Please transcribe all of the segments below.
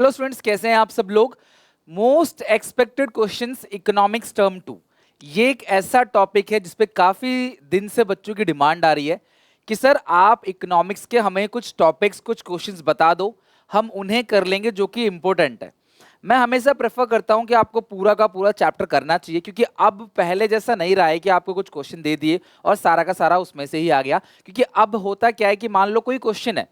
Hello students, कैसे हैं आप सब लोग। Most expected questions economics term 2। ये एक ऐसा टॉपिक है जिसपे काफी दिन से बच्चों की डिमांड आ रही है कि सर आप इकोनॉमिक्स के हमें कुछ टॉपिक्स कुछ क्वेश्चंस बता दो, हम उन्हें कर लेंगे जो कि इंपॉर्टेंट है। मैं हमेशा प्रेफर करता हूं कि आपको पूरा का पूरा चैप्टर करना चाहिए, क्योंकि अब पहले जैसा नहीं रहा है कि आपको कुछ क्वेश्चन दे दिए और सारा का सारा उसमें से ही आ गया। क्योंकि अब होता क्या है कि मान लो कोई क्वेश्चन है,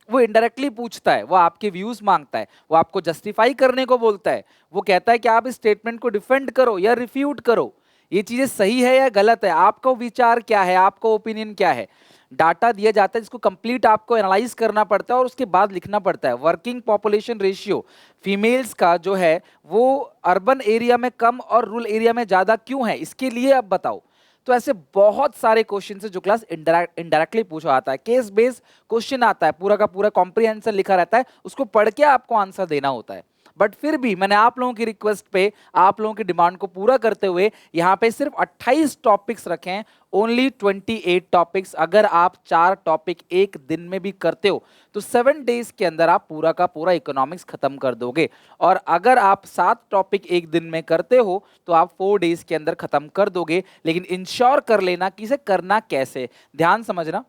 वो इनडायरेक्टली पूछता है, वो आपके व्यूज मांगता है, वो आपको जस्टिफाई करने को बोलता है, वो कहता है कि आप इस स्टेटमेंट को डिफेंड करो या रिफ्यूट करो, ये चीजें सही है या गलत है, आपका विचार क्या है, आपका ओपिनियन क्या है। डाटा दिया जाता है जिसको कंप्लीट आपको एनालाइज करना पड़ता है और उसके बाद लिखना पड़ता है। वर्किंग पॉपुलेशन रेशियो फीमेल्स का जो है वो अर्बन एरिया में कम और रूरल एरिया में ज्यादा क्यों है, इसके लिए अब बताओ। तो ऐसे बहुत सारे क्वेश्चन है जो क्लास इनडायरेक्टली पूछा आता है। केस बेस्ड क्वेश्चन आता है, पूरा का पूरा कॉम्प्रिहेंशन लिखा रहता है, उसको पढ़ के आपको आंसर देना होता है। बट फिर भी मैंने आप लोगों की रिक्वेस्ट पे, आप लोगों की डिमांड को पूरा करते हुए यहाँ पे सिर्फ 28 टॉपिक्स रखे हैं। Only 28 topics. अगर आप 4 टॉपिक एक दिन में भी करते हो तो 7 डेज के अंदर आप पूरा का पूरा इकोनॉमिक्स खत्म कर दोगे। और अगर आप 7 टॉपिक एक दिन में करते हो तो आप 4 डेज के अंदर खत्म कर दोगे। लेकिन इंश्योर कर लेना कि इसे करना कैसे, ध्यान समझना।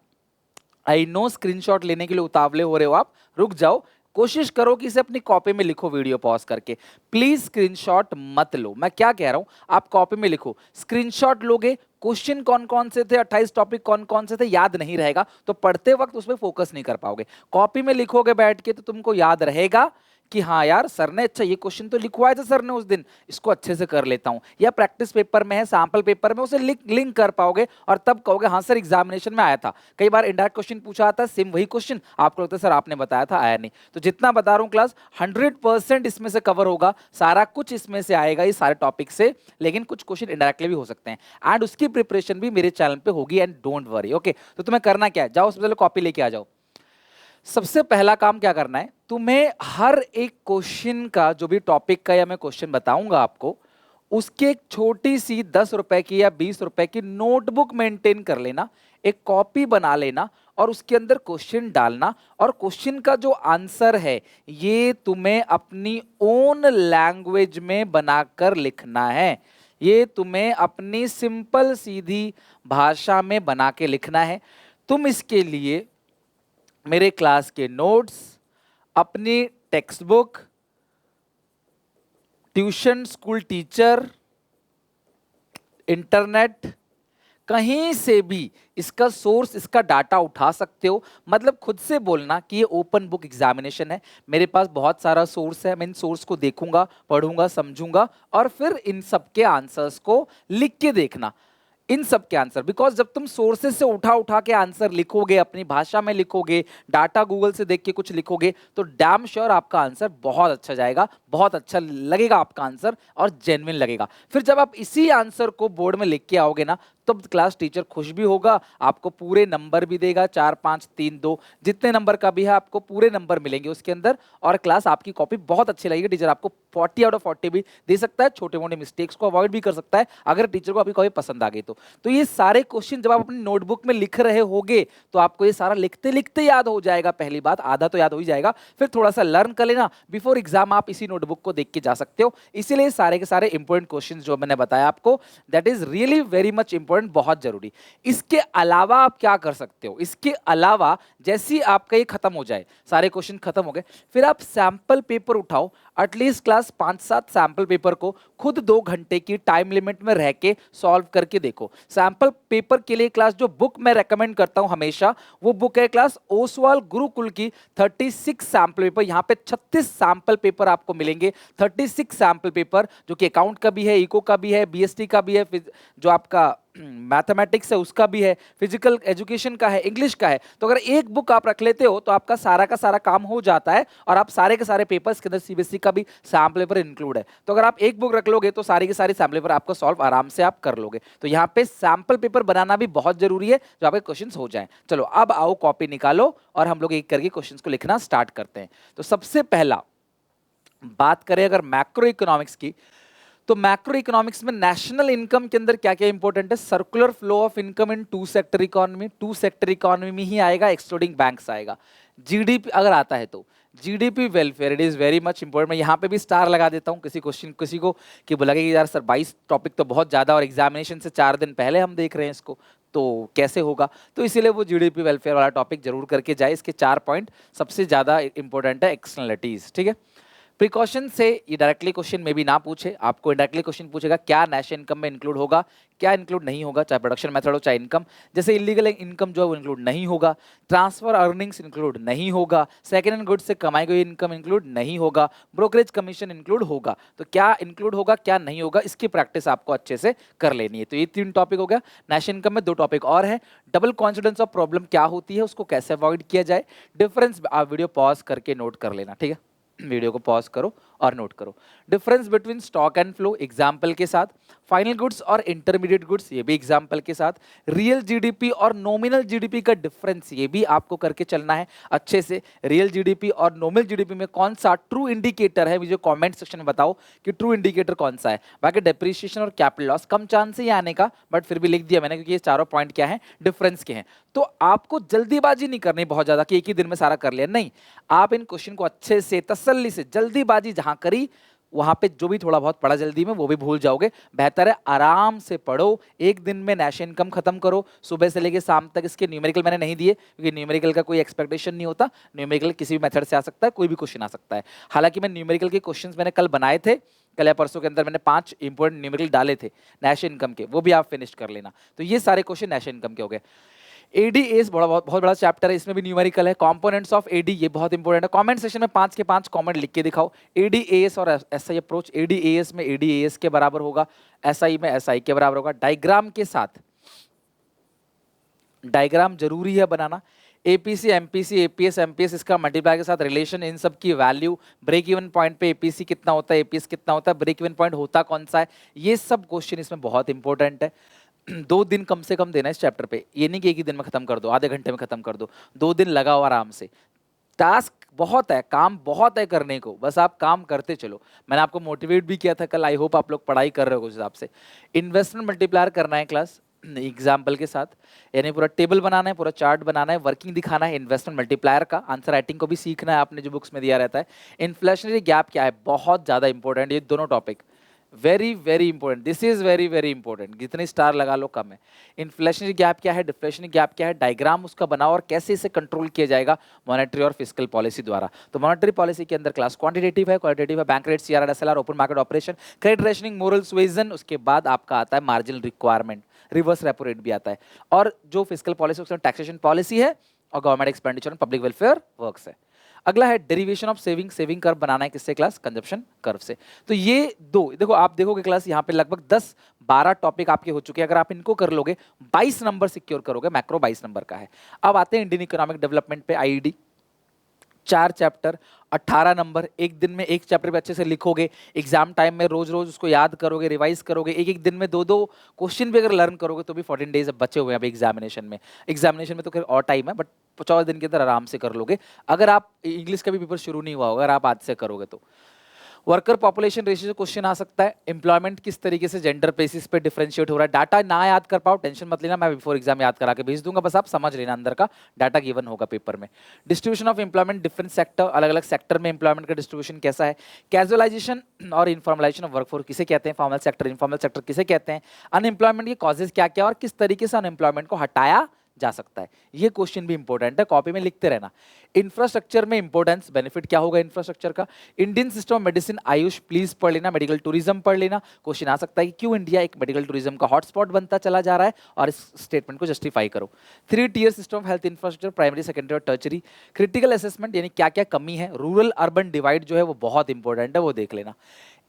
आई नो स्क्रीनशॉट लेने के लिए उतावले हो रहे हो आप, रुक जाओ। कोशिश करो कि इसे अपनी कॉपी में लिखो, वीडियो पॉज करके। प्लीज स्क्रीनशॉट मत लो, मैं क्या कह रहा हूं, आप कॉपी में लिखो। स्क्रीनशॉट लोगे, क्वेश्चन कौन कौन से थे, 28 टॉपिक कौन कौन से थे, याद नहीं रहेगा तो पढ़ते वक्त उसमें फोकस नहीं कर पाओगे। कॉपी में लिखोगे बैठ के तो तुमको याद रहेगा कि हाँ यार सर ने, अच्छा ये क्वेश्चन तो लिखवाया था सर ने उस दिन, इसको अच्छे से कर लेता हूं। या प्रैक्टिस पेपर में है, सैंपल पेपर में उसे लिंक कर पाओगे और तब कहोगे हाँ सर एग्जामिनेशन में आया था। कई बार इनडायरेक्ट क्वेश्चन पूछा आता है, सेम वही क्वेश्चन आपको लगता है सर आपने बताया था, आया नहीं। तो जितना बता रहा हूं क्लास 100% इसमें से कवर होगा, सारा कुछ इसमें से आएगा, ये सारे टॉपिक से। लेकिन कुछ क्वेश्चन इनडायरेक्टली भी हो सकते हैं एंड उसकी प्रिपरेशन भी मेरे चैनल पे होगी, एंड डोंट वरी। ओके, तो तुम्हें करना क्या है, जाओ सबसे पहले कॉपी लेके आ जाओ। सबसे पहला काम क्या करना है, तुम्हें हर एक क्वेश्चन का, जो भी टॉपिक का या मैं क्वेश्चन बताऊंगा आपको, उसकी एक छोटी सी 10 रुपए की या 20 रुपए की नोटबुक मेंटेन कर लेना, एक कॉपी बना लेना और उसके अंदर क्वेश्चन डालना। और क्वेश्चन का जो आंसर है ये तुम्हें अपनी ओन लैंग्वेज में बनाकर लिखना है। ये तुम्हें अपनी सिंपल सीधी भाषा में बना के लिखना है। तुम इसके लिए मेरे क्लास के नोट्स, अपनी text book, tuition school teacher, internet, कहीं से भी इसका सोर्स, इसका डाटा उठा सकते हो। मतलब खुद से बोलना कि ये ओपन बुक एग्जामिनेशन है, मेरे पास बहुत सारा सोर्स है, मैं इन सोर्स को देखूंगा, पढ़ूंगा, समझूंगा और फिर इन सब के आंसर्स को लिख के देखना। इन सब के आंसर, बिकॉज जब तुम सोर्सेस से उठा उठा के आंसर लिखोगे, अपनी भाषा में लिखोगे, डाटा गूगल से देख के कुछ लिखोगे, तो डैम श्योर आपका आंसर बहुत अच्छा जाएगा, बहुत अच्छा लगेगा आपका आंसर और जेन्युइन लगेगा। फिर जब आप इसी आंसर को बोर्ड में लिख के आओगे ना, तब क्लास टीचर खुश भी होगा, आपको पूरे नंबर भी देगा, 4 5 3 2 जितने नंबर का भी है आपको पूरे नंबर मिलेंगे उसके अंदर। और क्लास आपकी कॉपी बहुत अच्छी लगेगी, टीचर आपको 40 आउट ऑफ 40 भी दे सकता है, छोटे मोटे मिस्टेक्स को अवॉइड भी कर सकता है अगर टीचर को आपकी कॉपी पसंद आ गई तो ये सारे क्वेश्चन जब आप अपनी नोटबुक में लिख रहे होगे तो आपको ये सारा लिखते लिखते याद हो जाएगा। पहली बात, आधा तो याद हो ही जाएगा, फिर थोड़ा सा लर्न कर लेना, बिफोर एग्जाम आप इसी नोटबुक को देख के जा सकते हो। इसीलिए सारे के सारे इंपॉर्टेंट क्वेश्चन जो मैंने बताया आपको, that is really very much important, बहुत जरूरी। इसके अलावा आप क्या कर सकते हो, इसके अलावा जैसे ही आपका ये खत्म हो जाए, सारे क्वेश्चन खत्म हो गए, फिर आप सैंपल पेपर उठाओ। एटलीस्ट क्लास 5-7 सैंपल पेपर को खुद 2 घंटे की टाइम लिमिट में रह के सॉल्व करके देखो। सैंपल पेपर के लिए क्लास जो बुक मैं रेकमेंड करता हूं हमेशा, वो बुक है क्लास ओसवाल गुरुकुल की 36 सैंपल पेपर। यहां पे 36 सैंपल पेपर आपको मिलेंगे, 36 सैंपल पेपर, जो कि अकाउंट का भी है, इको का भी है, बीएसटी का भी है, जो आपका मैथमेटिक्स है उसका भी है, फिजिकल एजुकेशन का है, इंग्लिश का है। तो अगर एक बुक आप रख लेते हो तो आपका सारा का सारा काम हो जाता है और आप सारे के सारे पेपर्स के अंदर सीबीएसई का भी सैंपल पेपर इंक्लूड है। तो अगर आप एक बुक रख लोगे तो सारी के सारी सैंपल पेपर आपको सॉल्व आराम से आप कर लोगे। तो यहाँ पे सैंपल पेपर बनाना भी बहुत जरूरी है, जो आपके क्वेश्चन हो जाए। चलो अब आओ कॉपी निकालो और हम लोग एक करके क्वेश्चन को लिखना स्टार्ट करते हैं। तो सबसे पहला बात करें अगर मैक्रो इकोनॉमिक्स की, तो मैक्रो इकोनॉमिक्स में नेशनल इनकम के अंदर क्या क्या इंपॉर्टेंट है, circular flow of income in 2 sector economy, 2 sector economy में ही आएगा, एक्सक्लूडिंग बैंक्स आएगा। जीडीपी अगर आता है तो GDP welfare, it is very much important. मैं यहाँ पे भी स्टार लगा देता हूँ किसी को कि बोला कि यार सर 22 टॉपिक तो बहुत ज़्यादा और एग्जामिनेशन से 4 दिन पहले हम देख रहे हैं इसको, तो कैसे होगा। तो इसीलिए वो जीडीपी वेलफेयर वाला टॉपिक जरूर करके जाए। इसके 4 पॉइंट सबसे ज़्यादा इंपॉर्टेंट है, एक्सटर्नलिटीज, ठीक है। प्रिकॉशन से ये डायरेक्टली क्वेश्चन में भी ना पूछे, आपको इनडायरेक्टली क्वेश्चन पूछेगा क्या नेशनल इनकम में इंक्लूड होगा, क्या इंक्लूड नहीं होगा, चाहे प्रोडक्शन मेथड हो चाहे इनकम। जैसे इलीगल इनकम जो है वो इंक्लूड नहीं होगा, ट्रांसफर अर्निंग्स इंक्लूड नहीं होगा, सेकंड हैंड गुड्स से कमाई गई इनकम इंक्लूड नहीं होगा, ब्रोकरेज कमीशन इंक्लूड होगा। तो क्या इंक्लूड होगा क्या नहीं होगा, इसकी प्रैक्टिस आपको अच्छे से कर लेनी है। तो ये 3 टॉपिक हो गया नेशनल इनकम में। 2 टॉपिक और है, डबल कॉन्सिडेंस ऑफ प्रॉब्लम क्या होती है, उसको कैसे अवॉइड किया जाए, डिफरेंस आप वीडियो पॉज करके नोट कर लेना, ठीक है। वीडियो को पॉज करो और नोट करो। Difference between stock and flow example के साथ, फाइनल गुड्स और इंटरमीडिएट गुड्स ये भी एग्जाम्पल के साथ, रियल जीडीपी और नॉमिनल जीडीपी का डिफरेंस ये भी आपको करके चलना है अच्छे से। रियल जीडीपी और नॉमिनल जीडीपी में कौन सा ट्रू इंडिकेटर है, मुझे कमेंट सेक्शन में बताओ कि ट्रू इंडिकेटर कौन सा है। बाकी डेप्रिसिएशन और कैपिटल लॉस कम चांस है आने का, बट फिर भी लिख दिया मैंने क्योंकि ये चारों पॉइंट क्या है, डिफरेंस के हैं। तो आपको जल्दीबाजी नहीं करनी बहुत ज्यादा कि एक ही दिन में सारा कर लिया, नहीं। आप इन क्वेश्चन को अच्छे से तसल्ली से, जल्दीबाजी जहां करी वहां पे जो भी थोड़ा बहुत पढ़ा जल्दी में वो भी भूल जाओगे। बेहतर है आराम से पढ़ो, एक दिन में नेशनल इनकम खत्म करो, सुबह से लेके शाम तक। इसके न्यूमेरिकल मैंने नहीं दिए क्योंकि न्यूमेरिकल का कोई एक्सपेक्टेशन नहीं होता, न्यूमेरिकल किसी भी मेथड से आ सकता है, कोई भी क्वेश्चन आ सकता है। हालांकि मैं न्यूमेरिकल के क्वेश्चंस मैंने कल बनाए थे, कल या परसों के अंदर मैंने 5 इंपॉर्टेंट न्यूमेरिकल डाले थे नेशनल इनकम के, वो भी आप फिनिश कर लेना। तो ये सारे क्वेश्चन नेशनल इनकम के हो गए। एडीएस बहुत बड़ा चैप्टर है, इसमें भी न्यूमेरिकल है। कंपोनेंट्स ऑफ एडी ये बहुत इंपॉर्टेंट है। कमेंट सेक्शन में 5 के 5 कमेंट लिख के दिखाओ। एडीएस और एसआई अप्रोच, एडीएस में एडीएस के बराबर होगा, एसआई में एसआई के बराबर होगा। डायग्राम के साथ, डायग्राम जरूरी है बनाना। एपीसी एमपीसी एपीएस एमपीएस इसका मल्टीप्लाई के साथ रिलेशन, इन सब की वैल्यू, ब्रेक इवन पॉइंट पे एपीसी कितना होता है, एपीएस कितना होता है, ब्रेक इवन पॉइंट होता कौन सा है, ये सब क्वेश्चन इसमें बहुत इंपॉर्टेंट है। 2 दिन कम से कम देना इस चैप्टर पे, ये नहीं कि एक ही दिन में खत्म कर दो, आधे घंटे में खत्म कर दो। 2 दिन लगाओ आराम से। टास्क बहुत है, काम बहुत है करने को, बस आप काम करते चलो। मैंने आपको मोटिवेट भी किया था कल, आई होप आप लोग पढ़ाई कर रहे हो उस हिसाब से। इन्वेस्टमेंट मल्टीप्लायर करना है क्लास एग्जाम्पल के साथ, यानी पूरा टेबल बनाना है, पूरा चार्ट बनाना है, वर्किंग दिखाना है इन्वेस्टमेंट मल्टीप्लायर का। आंसर राइटिंग को भी सीखना है आपने, जो बुक्स में दिया रहता है। इन्फ्लेशनरी गैप क्या है, बहुत ज्यादा इंपॉर्टेंट ये दोनों topic, very very important, this is very very important. जितने स्टार लगा लो कम है। इन्फ्लेशनरी गैप क्या है, डिफ्लेशनरी गैप क्या है, डायग्राम उसका बनाओ और कैसे इसे कंट्रोल किया जाएगा मॉनेटरी और फिस्कल पॉलिसी द्वारा। तो मॉनेटरी पॉलिसी के अंदर क्लास क्वांटिटेटिव है, क्वालिटेटिव है, bank rate, CRR, SLR, open market operation, credit rationing, moral suasion, उसके बाद आपका आता है marginal requirement, reverse repo rate भी आता है, और जो फिस्कल पॉलिसी उसमें टैक्सेशन पॉलिसी है और government expenditure and public welfare works है। अगला है derivation of saving, saving curve बनाना है किससे क्लास, कंजप्शन कर्व से। तो ये दो देखो, आप देखोगे क्लास यहाँ पे लगभग 10-12 टॉपिक आपके हो चुके हैं। अगर आप इनको कर लोगे 22 नंबर सिक्योर करोगे, मैक्रो 22 नंबर का है। अब आते हैं इंडियन इकोनॉमिक डेवलपमेंट पे, आईईडी 4 चैप्टर 18 नंबर, एक दिन में एक चैप्टर पे अच्छे से लिखोगे, एग्जाम टाइम में रोज रोज उसको याद करोगे, रिवाइज करोगे, एक एक दिन में 2-2 क्वेश्चन भी अगर लर्न करोगे तो भी 14 डेज अब बचे हुए हैं अभी एग्जामिनेशन में। एग्जामिनेशन में तो खैर और टाइम है, बट 14 दिन के अंदर आराम से कर लोगे। अगर आप इंग्लिश का भी पेपर शुरू नहीं हुआ होगा, अगर आप आज से करोगे तो। वर्कर पॉपुलेशन रेशियो से क्वेश्चन आ सकता है, एम्प्लॉयमेंट किस तरीके से जेंडर बेसिस पे डिफरेंशिएट हो रहा है। डाटा ना याद कर पाओ टेंशन मत लेना, मैं बिफोर एग्जाम याद करा के भेज दूंगा, बस आप समझ लेना, अंदर का डाटा गिवन होगा पेपर में। Distribution of employment, different sector, अलग अलग सेक्टर में एम्प्लॉयमेंट का डिस्ट्रीब्यूशन कैसा है। कैजुअलाइजेशन और इन्फॉर्मलाइजेशन ऑफ वर्कफोर्स किसे कहते हैं, फॉर्मल सेक्टर, इनफॉर्मल सेक्टर किसे कहते हैं, अनएम्प्लॉयमेंट के कॉजेज क्या क्या और किस तरीके से अनएम्प्लॉयमेंट को हटाया जा सकता है। ये क्वेश्चन भी इंपॉर्टेंट है, कॉपी में लिखते रहना। इंफ्रास्ट्रक्चर में इंपॉर्टेंस, बेनिफिट क्या होगा इंफ्रास्ट्रक्चर का। Indian system of medicine, Ayush please पढ़ लेना। मेडिकल टूरिज्म पढ़ लेना, क्वेश्चन आ सकता है कि क्यों इंडिया एक मेडिकल टूरिज्म का हॉटस्पॉट बनता चला जा रहा है, और इस स्टेटमेंट को जस्टिफाई करो। 3 tier system of health infrastructure, primary, secondary और टर्चरी। क्रिटिकल असेसमेंट, यानी क्या क्या कमी है, रूरल अर्बन डिवाइड जो है वो बहुत इंपॉर्टेंट है, वो देख लेना।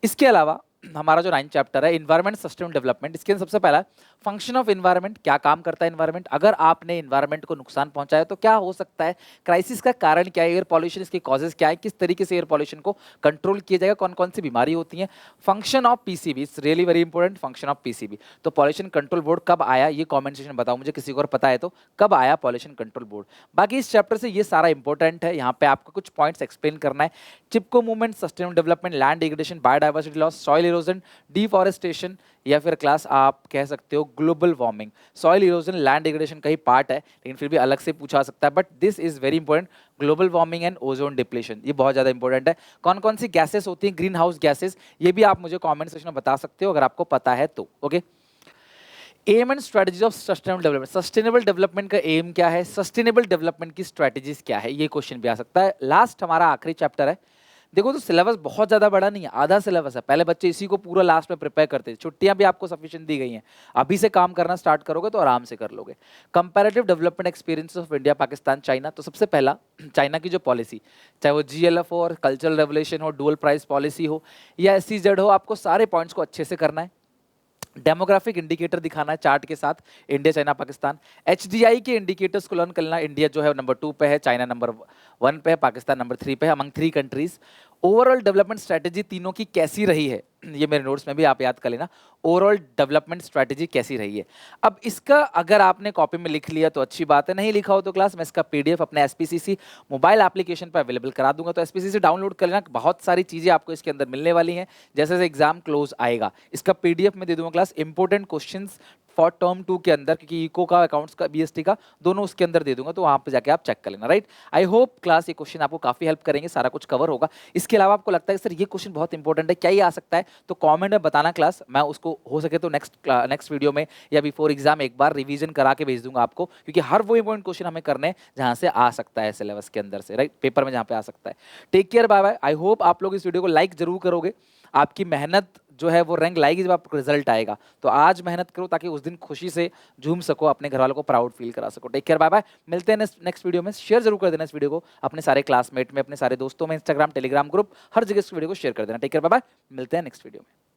इसके अलावा हमारा जो 9 चैप्टर है इन्वायरमेंट सस्टेनेबल डेवलपमेंट, इसके सबसे पहला फंक्शन ऑफ इन्वायरमेंट, क्या काम करता है इन्वायरमेंट, अगर आपने इन्वायरमेंट को नुकसान पहुंचाया तो क्या हो सकता है, क्राइसिस का कारण क्या है, एयर पॉल्यूशन इसके कॉजेज क्या है, किस तरीके से एयर पॉल्यूशन को कंट्रोल किया जाएगा, कौन कौन सी बीमारी होती है। Function of PCB, it's really very important, function of PCB. तो पॉल्यूशन कंट्रोल बोर्ड कब आया, ये कॉमेंट सेक्शन बताओ मुझे, किसी को और पता है तो, कब आया पॉल्यूशन कंट्रोल बोर्ड। बाकी इस चैप्टर से ये सारा इंपॉर्टेंट है, यहाँ पे आपको कुछ पॉइंट्स एक्सप्लेन करना है। Chipko movement, sustainable development, land degradation, biodiversity loss, soil erosion, deforestation, या फिर क्लास आप कह सकते हो global warming. Soil erosion land degradation का ही पार्ट है, लेकिन फिर भी अलग से पूछा सकता है, but this is very important, global warming and ozone depletion, ये बहुत ज्यादा इंपॉर्टेंट है। कौन कौन सी गैसेस होती हैं, ग्रीन हाउस गैसेस, ये भी आप मुझे कॉमेंट सेक्शन में बता सकते हो अगर आपको पता है तो। Okay, aim and strategies of sustainable development, sustainable development का एम क्या है, सस्टेनेबल डेवलपमेंट की स्ट्रेटजीज क्या है, ये क्वेश्चन भी आ सकता है। लास्ट हमारा आखिरी चैप्टर है। देखो तो सिलेबस बहुत ज्यादा बड़ा नहीं है, आधा सिलेबस है, पहले बच्चे इसी को पूरा लास्ट में प्रिपेयर करते थे, छुट्टियां भी आपको सफिशिएंट दी गई हैं, अभी से काम करना स्टार्ट करोगे तो आराम से कर लोगे। Comparative development experience of India, Pakistan, China, तो सबसे पहला चाइना की जो पॉलिसी, चाहे वो GLF हो और कल्चरल रेवोल्यूशन हो, डुअल प्राइस पॉलिसी हो या SEZ हो, आपको सारे पॉइंट्स को अच्छे से करना है। डेमोग्राफिक इंडिकेटर दिखाना है चार्ट के साथ, इंडिया, चाइना, पाकिस्तान। HDI के इंडिकेटर्स को लर्न करना, इंडिया जो है नंबर 2 पे है, चाइना नंबर 1 पे है, पाकिस्तान नंबर 3 पे है, among 3 countries. Overall development strategy तीनों की कैसी रही है, ये मेरे नोट्स में भी आप याद कर लेना, ओवरऑल डेवलपमेंट स्ट्रेटेजी कैसी रही है। अब इसका अगर आपने कॉपी में लिख लिया तो अच्छी बात है, नहीं लिखा हो तो क्लास मैं इसका PDF अपने SPCC मोबाइल एप्लीकेशन पर अवेलेबल करा दूंगा, तो SPCC डाउनलोड कर लेना, बहुत सारी चीजें आपको इसके अंदर मिलने वाली हैं। जैसे जैसे एग्जाम क्लोज आएगा इसका PDF में दे दूंगा class, important questions for term 2 के अंदर, क्योंकि इको का, अकाउंट्स का, BST का, दोनों उसके अंदर दे दूंगा, तो वहां पे जाके आप चेक कर लेना, राइट। आई होप क्लास ये क्वेश्चन आपको काफी हेल्प करेंगे, सारा कुछ कवर होगा। इसके अलावा आपको लगता है सर ये क्वेश्चन बहुत इंपॉर्टेंट है, क्या ये आ सकता है, तो कमेंट में बताना क्लास, मैं उसको हो सके तो नेक्स्ट वीडियो में या बिफोर एग्जाम एक बार रिवीजन करा के भेज दूंगा आपको, क्योंकि हर वो इंपॉर्टेंट क्वेश्चन हमें करने हैं जहां से आ सकता है सिलेबस के अंदर से, राइट, पेपर में जहां पे आ सकता है। Take care, bye bye. I hope आप लोग इस वीडियो को लाइक जरूर करोगे, आपकी मेहनत जो है वो रंग लाएगी जब आपको रिजल्ट आएगा, तो आज मेहनत करो ताकि उस दिन खुशी से झूम सको, अपने घर वालों को प्राउड फील करा सको। टेक केयर, बाय बाय, मिलते हैं नेक्स्ट वीडियो में। शेयर जरूर कर देना इस वीडियो को अपने सारे क्लासमेट में, अपने सारे दोस्तों में, इंस्टाग्राम, टेलीग्राम ग्रुप, हर जगह इस वीडियो को शेयर कर देना। टेक केयर, बाय बाय, मिलते हैं नेक्स्ट वीडियो में।